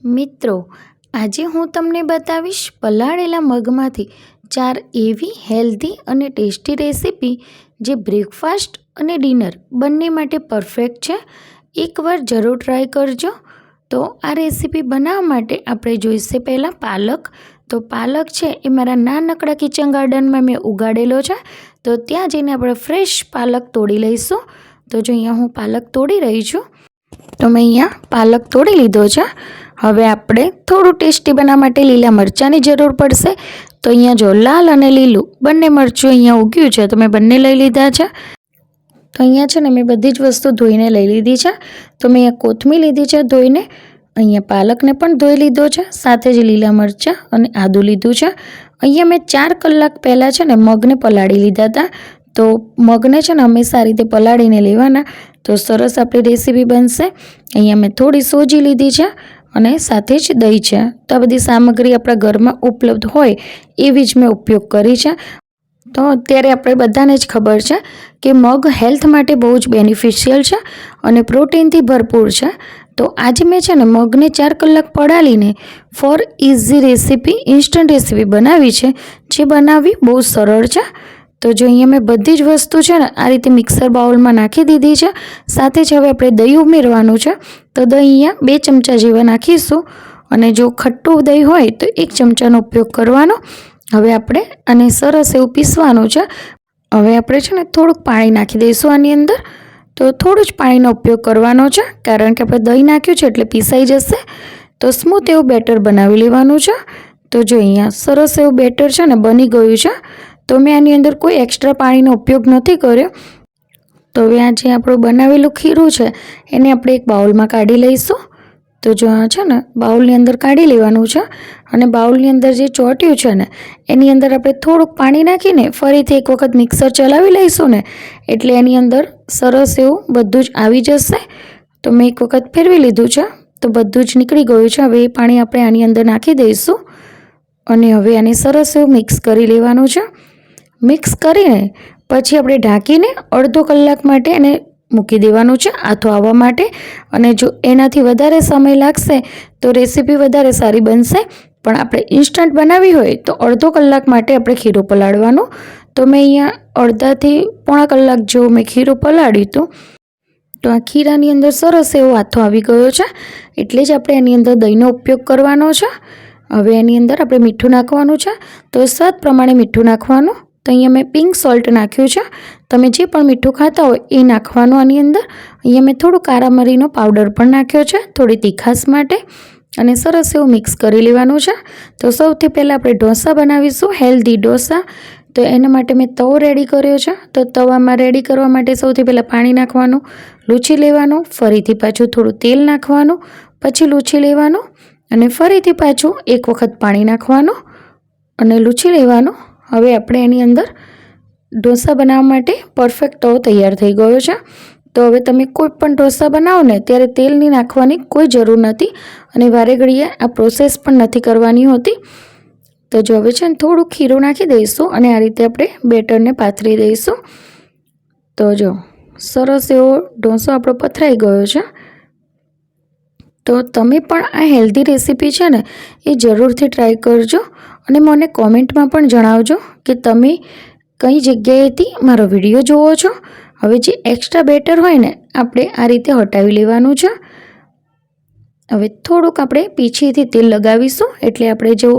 મિત્રો, આજે હું તમને બતાવીશ પલાળેલા મગમાંથી 4 એવી હેલ્ધી અને ટેસ્ટી રેસીપી જે બ્રેકફાસ્ટ અને ડિનર બંને માટે પરફેક્ટ છે. એકવાર જરૂર ટ્રાય કરજો. તો આ રેસીપી બનાવવા માટે આપણે જોઈશે પહેલાં પાલક. તો પાલક છે એ મારા નાનકડા કિચન ગાર્ડનમાં મેં ઉગાડેલો છે. તો ત્યાં જઈને આપણે ફ્રેશ પાલક તોડી લઈશું. તો જો અહીંયા હું પાલક તોડી રહી છું. તો મેં અહીંયા પાલક તોડી લીધો છે. હવે આપણે થોડું ટેસ્ટી બનાવવા માટે લીલા મરચાંની જરૂર પડશે. તો અહીંયા જો લાલ અને લીલું બંને મરચું અહીંયા ઉગ્યું છે, તો મેં બંને લઈ લીધા છે. તો અહીંયા છે ને મેં બધી જ વસ્તુ ધોઈને લઈ લીધી છે. તો મેં અહીંયા કોથમીર લીધી છે ધોઈને, અહીંયા પાલકને પણ ધોઈ લીધો છે, સાથે જ લીલા મરચાં અને આદું લીધું છે. અહીંયા મેં 4 કલાક પહેલાં છે ને મગને પલાળી લીધા હતા. તો મગને છે ને હંમેશા આ રીતે પલાળીને લેવાના, તો સરસ આપણી રેસીપી બનશે. અહીંયા મેં થોડી સોજી લીધી છે અને સાથે જ દહીં છે. તો આ બધી સામગ્રી આપણા ઘરમાં ઉપલબ્ધ હોય એવી જ મેં ઉપયોગ કરી છે. તો અત્યારે આપણે બધાને જ ખબર છે કે મગ હેલ્થ માટે બહુ જ બેનિફિશિયલ છે અને પ્રોટીનથી ભરપૂર છે. તો આજે મેં છે ને મગને 4 કલાક પલાળીને for easy recipe, instant recipe બનાવી છે, જે બનાવવી બહુ સરળ છે. તો જો અહીંયા મેં બધી જ વસ્તુ છે ને આ રીતે મિક્સર બાઉલમાં નાખી દીધી છે. સાથે જ હવે આપણે દહીં ઉમેરવાનું છે. તો દહીં અહીંયા 2 ચમચા જેવા નાખીશું અને જો ખટ્ટું દહીં હોય તો 1 ચમચાનો ઉપયોગ કરવાનો. હવે આપણે આને સરસ એવું પીસવાનું છે. હવે આપણે છે ને થોડુંક પાણી નાખી દઈશું આની અંદર. તો થોડું જ પાણીનો ઉપયોગ કરવાનો છે, કારણ કે આપણે દહીં નાખ્યું છે એટલે પીસાઈ જશે. તો સ્મૂથ એવું બેટર બનાવી લેવાનું છે. તો જો અહીંયા સરસ એવું બેટર છે ને બની ગયું છે. તો મેં આની અંદર કોઈ એક્સ્ટ્રા પાણીનો ઉપયોગ નથી કર્યો. તો હવે આ જે આપણું બનાવેલું ખીરું છે એને આપણે એક બાઉલમાં કાઢી લઈશું. તો જો આ છે ને બાઉલની અંદર કાઢી લેવાનું છે અને બાઉલની અંદર જે ચોટ્યું છે ને એની અંદર આપણે થોડુંક પાણી નાખીને ફરીથી એક વખત મિક્સર ચલાવી લઈશું ને એટલે એની અંદર સરસ એવું બધું જ આવી જશે. તો મેં એક વખત ફેરવી લીધું છે, તો બધું જ નીકળી ગયું છે. હવે એ પાણી આપણે આની અંદર નાખી દઈશું અને હવે આને સરસ એવું મિક્સ કરી લેવાનું છે. મિક્સ કરીને પછી આપણે ઢાંકીને અડધો કલાક માટે એને મૂકી દેવાનું છે આથો આવવા માટે. અને જો એનાથી વધારે સમય લાગશે તો રેસીપી વધારે સારી બનશે, પણ આપણે ઇન્સ્ટન્ટ બનાવવી હોય તો અડધો કલાક માટે આપણે ખીરું પલાળવાનું. તો મેં અહીંયા અડધાથી પોણા કલાક જેવું મેં ખીરું પલાળ્યું હતું. તો આ ખીરાની અંદર સરસ એવો આથો આવી ગયો છે, એટલે જ આપણે એની અંદર દહીંનો ઉપયોગ કરવાનો છે. હવે એની અંદર આપણે મીઠું નાખવાનું છે. તો સ્વાદ પ્રમાણે મીઠું નાખવાનું. તો અહીંયા મેં પિંક સોલ્ટ નાખ્યું છે. તમે જે પણ મીઠું ખાતા હોય એ નાખવાનું આની અંદર. અહીંયા મેં થોડું કાળા મરીનો પાવડર પણ નાખ્યો છે થોડી તીખાશ માટે, અને સરસ એવું મિક્સ કરી લેવાનું છે. તો સૌથી પહેલાં આપણે ઢોસા બનાવીશું, હેલ્ધી ઢોસા. તો એના માટે મેં તવો રેડી કર્યો છે. તો તવામાં રેડી કરવા માટે સૌથી પહેલાં પાણી નાખવાનું, લૂછી લેવાનું, ફરીથી પાછું થોડું તેલ નાખવાનું, પછી લૂછી લેવાનું અને ફરીથી પાછું એક વખત પાણી નાખવાનું અને લૂછી લેવાનું. હવે આપણે એની અંદર ઢોસા બનાવવા માટે પરફેક્ટ તવો તૈયાર થઈ ગયો છે. તો હવે તમે કોઈ પણ ઢોસા બનાવો ને ત્યારે તેલની નાખવાની કોઈ જરૂર નથી અને વારે ઘડીએ આ પ્રોસેસ પણ નથી કરવાની હોતી. તો જો હવે છે ને થોડું ખીરું નાખી દઈશું અને આ રીતે આપણે બેટરને પાથરી દઈશું. તો જો સરસ એવો ઢોસો આપણો પથરાઈ ગયો છે. તો તમે પણ આ હેલ્ધી રેસીપી છે ને એ જરૂરથી ટ્રાય કરજો અને મને કોમેન્ટમાં પણ જણાવજો કે તમે કઈ જગ્યાએથી મારો વિડીયો જુઓ છો. હવે જે એક્સ્ટ્રા બેટર હોય ને આપણે આ રીતે હટાવી લેવાનું છે. હવે થોડુંક આપણે પીછીથી તેલ લગાવીશું એટલે આપણે જો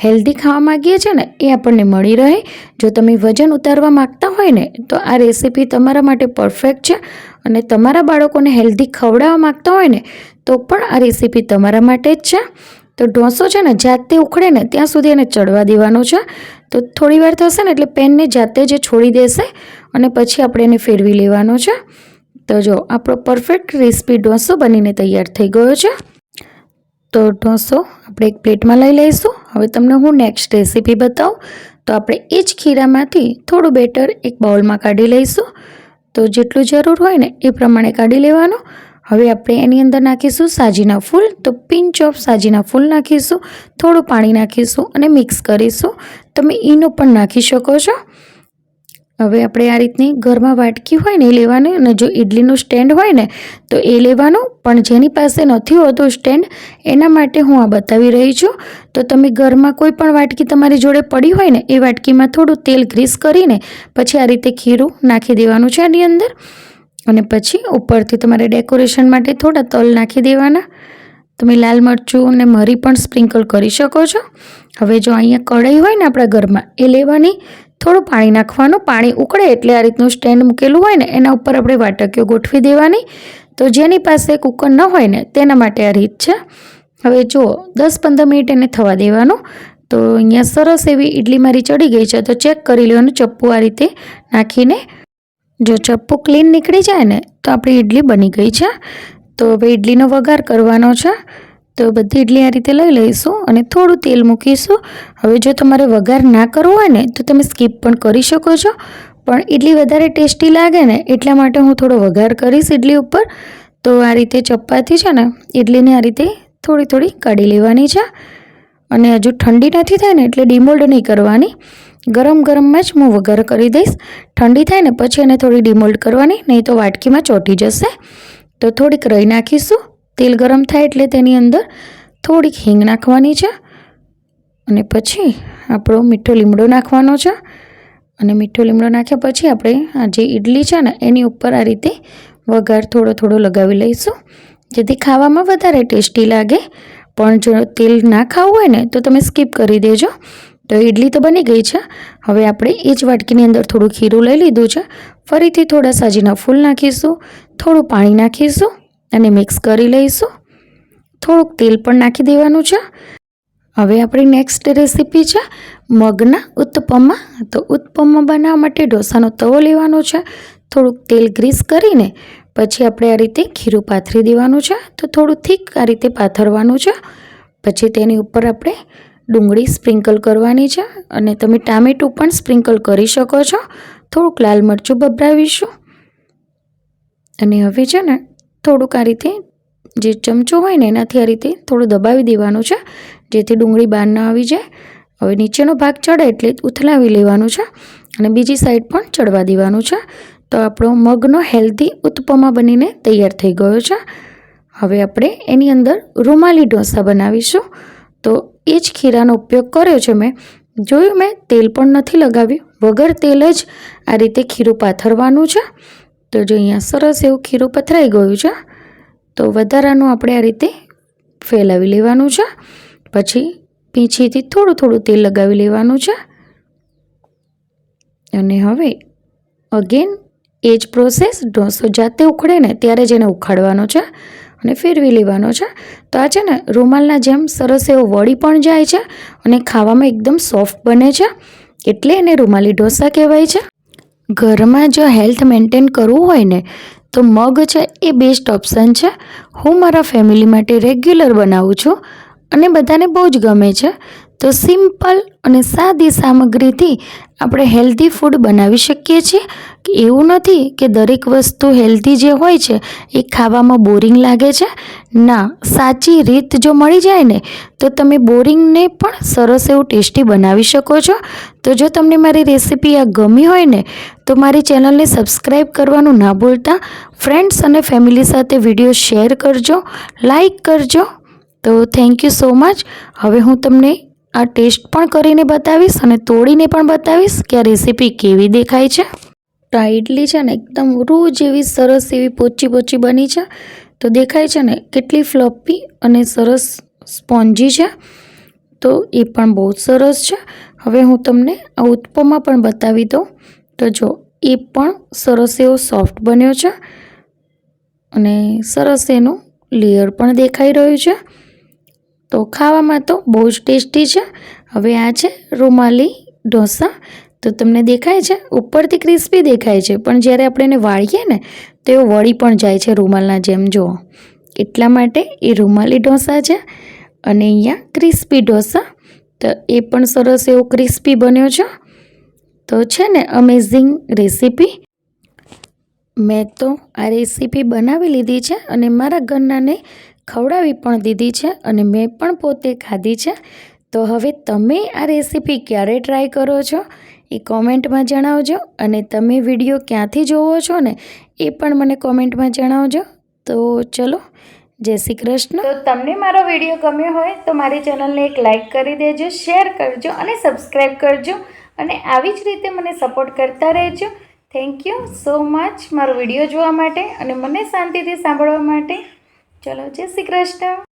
હેલ્ધી ખાવા માગીએ છીએ ને એ આપણને મળી રહે. જો તમે વજન ઉતારવા માગતા હોય ને તો આ રેસીપી તમારા માટે પરફેક્ટ છે, અને તમારા બાળકોને હેલ્ધી ખવડાવવા માગતા હોય ને તો પણ આ રેસીપી તમારા માટે જ છે. તો ઢોસો છે ને જાતે ઉખડે ને ત્યાં સુધી એને ચડવા દેવાનો છે. તો થોડી વાર થશે ને એટલે પેનને જાતે જ છોડી દેશે અને પછી આપણે એને ફેરવી લેવાનો છે. તો જો આપણો પરફેક્ટ ક્રિસ્પી ઢોસો બનીને તૈયાર થઈ ગયો છે. તો ઢોસો આપણે એક પ્લેટમાં લઈ લઈશું. હવે તમને હું નેક્સ્ટ રેસીપી બતાવું. તો આપણે એ જ ખીરામાંથી થોડું બેટર એક બાઉલમાં કાઢી લઈશું. તો જેટલું જરૂર હોય ને એ પ્રમાણે કાઢી લેવાનું. હવે આપણે એની અંદર નાખીશું સાજીના ફૂલ. તો પિંચ ઓફ સાજીના ફૂલ નાખીશું, થોડું પાણી નાખીશું અને મિક્સ કરીશું. તમે ઈનો પણ નાખી શકો છો. હવે આપણે આ રીતની ઘરમાં વાટકી હોય ને એ લેવાની, અને જો ઇડલીનું સ્ટેન્ડ હોય ને તો એ લેવાનું, પણ જેની પાસે નથી હોતું સ્ટેન્ડ એના માટે હું આ બતાવી રહી છું. તો તમે ઘરમાં કોઈ પણ વાટકી તમારી જોડે પડી હોય ને એ વાટકીમાં થોડું તેલ ગ્રીસ કરીને પછી આ રીતે ખીરું નાખી દેવાનું છે આની અંદર, અને પછી ઉપરથી તમારે ડેકોરેશન માટે થોડા તલ નાખી દેવાના. તમે લાલ મરચું અને મરી પણ સ્પ્રિંકલ કરી શકો છો. હવે જો અહીંયા કઢાઈ હોય ને આપણા ઘરમાં એ લેવાની, થોડું પાણી નાખવાનું, પાણી ઉકળે એટલે આ રીતનું સ્ટેન્ડ મૂકેલું હોય ને એના ઉપર આપણે વાટકીઓ ગોઠવી દેવાની. તો જેની પાસે કુકર ન હોય ને તેના માટે આ રીત છે. હવે જુઓ 10-15 મિનિટ એને થવા દેવાનું. તો અહીંયા સરસ એવી ઇડલી મારી ચડી ગઈ છે. તો ચેક કરી લેવાનું ચપ્પુ આ રીતે નાખીને. જો ચપ્પુ ક્લીન નીકળી જાય ને તો આપણી ઇડલી બની ગઈ છે. તો હવે ઇડલીનો વઘાર કરવાનો છે. તો બધી ઇડલી આ રીતે લઈ લઈશું અને થોડું તેલ મૂકીશું. હવે જો તમારે વઘાર ના કરવો હોય ને તો તમે સ્કીપ પણ કરી શકો છો, પણ ઇડલી વધારે ટેસ્ટી લાગે ને એટલા માટે હું થોડો વઘાર કરીશ ઇડલી ઉપર. તો આ રીતે ચપ્પાથી છે ને ઇડલીને આ રીતે થોડી થોડી કાઢી લેવાની છે. અને હજુ ઠંડી નથી થાય ને એટલે ડિમોલ્ડ નહીં કરવાની, ગરમ ગરમમાં જ હું વઘાર કરી દઈશ. ઠંડી થાય ને પછી એને થોડી ડિમોલ્ડ કરવાની, નહીં તો વાટકીમાં ચોંટી જશે. તો થોડીક રાઈ નાખીશું. તેલ ગરમ થાય એટલે તેની અંદર થોડીક હિંગ નાખવાની છે, અને પછી આપણો મીઠો લીમડો નાખવાનો છે. અને મીઠો લીમડો નાખ્યા પછી આપણે આ જે ઇડલી છે ને એની ઉપર આ રીતે વઘાર થોડો થોડો લગાવી લઈશું, જેથી ખાવામાં વધારે ટેસ્ટી લાગે. પણ જો તેલ ના ખાવું હોય ને તો તમે સ્કીપ કરી દેજો. તો ઇડલી તો બની ગઈ છે. હવે આપણે એ જ વાટકીની અંદર થોડું ખીરું લઈ લીધું છે. ફરીથી થોડા સાજીના ફૂલ નાખીશું, થોડું પાણી નાખીશું અને મિક્સ કરી લઈશું. થોડુંક તેલ પણ નાખી દેવાનું છે. હવે આપણી નેક્સ્ટ રેસીપી છે મગના ઉત્તપમા. તો ઉત્તપમા બનાવવા માટે ઢોસાનો તવો લેવાનો છે. થોડુંક તેલ ગ્રીસ કરીને પછી આપણે આ રીતે ખીરું પાથરી દેવાનું છે. તો થોડું થીક આ રીતે પાથરવાનું છે. પછી તેની ઉપર આપણે ડુંગળી સ્પ્રિંકલ કરવાની છે, અને તમે ટામેટું પણ સ્પ્રિંકલ કરી શકો છો. થોડુંક લાલ મરચું ભભરાવીશું. અને હવે છે ને થોડુંક આ રીતે જે ચમચો હોય ને એનાથી આ રીતે થોડું દબાવી દેવાનું છે, જેથી ડુંગળી બહાર ન આવી જાય. હવે નીચેનો ભાગ ચડે એટલે ઉથલાવી લેવાનું છે, અને બીજી સાઈડ પણ ચડવા દેવાનું છે. તો આપણો મગનો હેલ્ધી ઉત્તપમા બનીને તૈયાર થઈ ગયો છે. હવે આપણે એની અંદર રૂમાલી ઢોસા બનાવીશું. તો એ જ ખીરાનો ઉપયોગ કર્યો છે મેં. જોયું મેં તેલ પણ નથી લગાવ્યું, વગર તેલ જ આ રીતે ખીરું પાથરવાનું છે. તો જો અહીંયા સરસ એવું ખીરું પથરાઈ ગયું છે. તો વધારાનું આપણે આ રીતે ફેલાવી લેવાનું છે. પછી પીંછીથી થોડું થોડું તેલ લગાવી લેવાનું છે. અને હવે અગેન એ જ પ્રોસેસ, ઢોસો જાતે ઉખડે ને ત્યારે જ એને ઉખાડવાનો છે અને ફેરવી લેવાનો છે. તો આ છે ને રૂમાલના જેમ સરસ એવો વળી પણ જાય છે અને ખાવામાં એકદમ સોફ્ટ બને છે, એટલે એને રૂમાલી ઢોસા કહેવાય છે. ઘરમાં જો હેલ્થ મેન્ટેન કરવું હોય ને તો મગ છે એ બેસ્ટ ઓપ્શન છે. હું મારા ફેમિલી માટે રેગ્યુલર બનાવું છું અને બધાને બહુ જ ગમે છે. તો સિમ્પલ અને સાદી સામગ્રીથી આપણે હેલ્ધી ફૂડ બનાવી શકીએ છીએ. એવું નથી કે દરેક વસ્તુ હેલ્ધી જે હોય છે એ ખાવામાં બોરિંગ લાગે છે. ના, સાચી રીત જો મળી જાય ને તો તમે બોરિંગને પણ સરસ એવું ટેસ્ટી બનાવી શકો છો. તો જો તમને મારી રેસીપી આ ગમી હોય ને તો મારી ચેનલને સબસ્ક્રાઈબ કરવાનું ના ભૂલતા. ફ્રેન્ડ્સ અને ફેમિલી સાથે વિડીયો શેર કરજો, લાઈક કરજો. તો થેન્ક યુ સો મચ. હવે હું તમને આ ટેસ્ટ પણ કરીને બતાવીશ અને તોડીને પણ બતાવીશ કે આ રેસીપી કેવી દેખાય છે. તો આ ઇડલી છે ને એકદમ રૂ જેવી સરસ એવી પોચી પોચી બની છે. તો દેખાય છે ને કેટલી ફ્લફી અને સરસ સ્પોન્જી છે. તો એ પણ બહુ સરસ છે. હવે હું તમને આ ઉત્તપમા પણ બતાવી દઉં. તો જો એ પણ સરસ એવો સોફ્ટ બન્યો છે અને સરસ એનું લેયર પણ દેખાઈ રહ્યું છે. તો ખાવામાં તો બહુ જ ટેસ્ટી છે. હવે આ છે રૂમાલી ઢોસા. તો તમને દેખાય છે ઉપરથી ક્રિસ્પી દેખાય છે, પણ જ્યારે આપણે એને વાળીએ ને તો એ વળી પણ જાય છે રૂમાલના જેમ. જુઓ, એટલા માટે એ રૂમાલી ઢોસા છે. અને અહીંયા ક્રિસ્પી ઢોસા, તો એ પણ સરસ એવો ક્રિસ્પી બન્યો છે. તો છે ને અમેઝિંગ રેસીપી. મેં તો આ રેસીપી બનાવી લીધી છે અને મારા ઘરનાને ખવડાવી પણ દીધી છે અને મેં પણ પોતે ખાધી છે. તો હવે તમે આ રેસીપી ક્યારે ટ્રાય કરો છો એ કોમેન્ટમાં જણાવજો. અને તમે વિડીયો ક્યાંથી જોવો છો ને એ પણ મને કોમેન્ટમાં જણાવજો. તો ચલો, જય શ્રી કૃષ્ણ. તો તમને મારો વિડીયો ગમ્યો હોય તો મારી ચેનલને એક લાઇક કરી દેજો, શેર કરજો અને સબસ્ક્રાઈબ કરજો. અને આવી જ રીતે મને સપોર્ટ કરતા રહેજો. થેન્ક યુ સો મચ મારો વિડીયો જોવા માટે અને મને શાંતિથી સાંભળવા માટે. ચલો, જય શ્રી કૃષ્ણ.